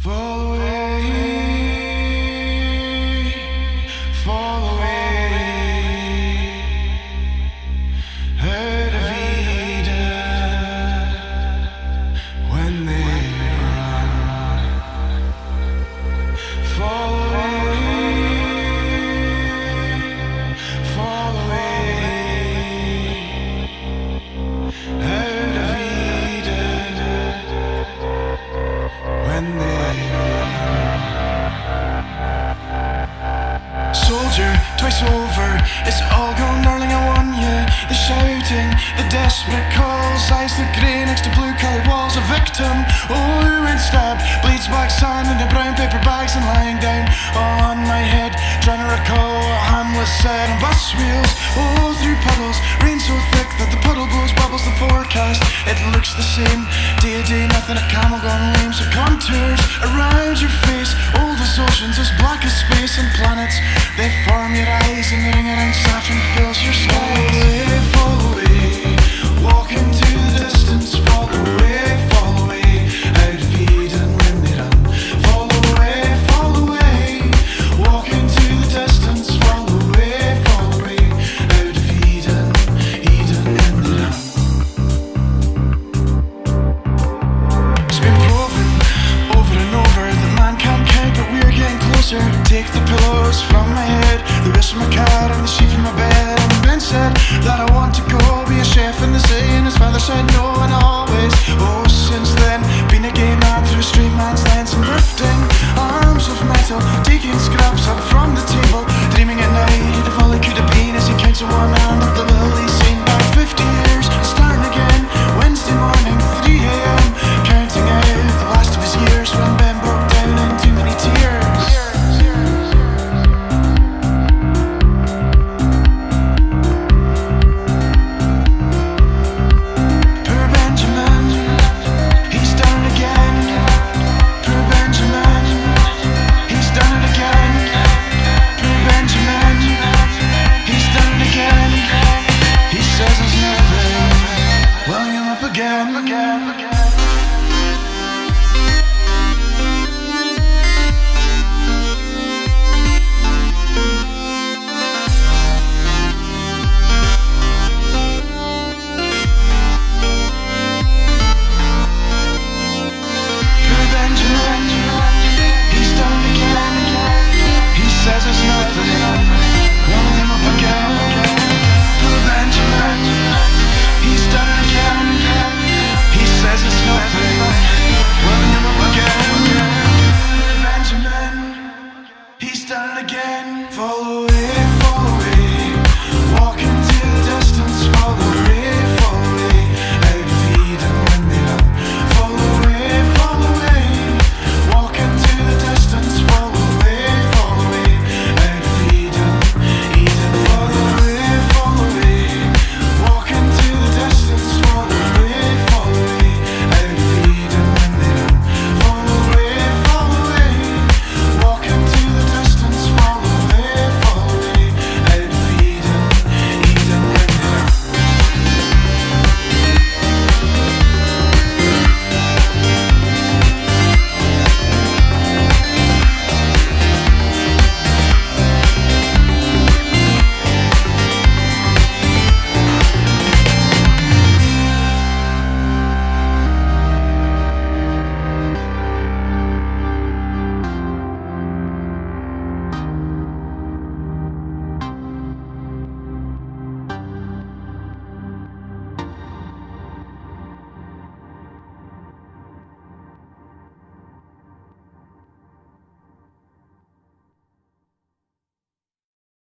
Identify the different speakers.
Speaker 1: Fall away, fall away, herd of Eden when they run. Fall away, herd of Eden when they soldier, twice over, it's all gone, darling, I won you. The shouting, the desperate calls, eyes look grey next to blue-coloured walls. A victim, oh, who went stabbed, bleeds black sand into brown paper bags and lying down on my head, trying to recall what Hamlet said. On bus wheels, oh, through puddles, rain so thick that the puddle blows bubbles. The forecast, it looks the same, day to day, nothing a camel gone lame. So contours around your face, old as oceans, as black as space and planets. They form your eyes and the ring around Saturn fills your skies. Fall away, walk into the distance. Fall away, out of Eden when they run. Fall away, walk into the distance. Fall away, out of Eden when they run. It's been proven over and over that man can't count, but we're getting closer. Take the pillows from my head, the wrist of my car and the sheet from my bed. And Ben said that I want to go be a chef in the sea, and his father said no and always. Oh, since then, been a gay man through a street man's lens and drifting arms of metal, taking scraps up from the table, dreaming at night of all it could have been as he counts in one hand up the lily scene. Back 50 years, starting again, Wednesday morning, 3 a.m, counting out the last of his years when Ben broke down in too many tears. Again.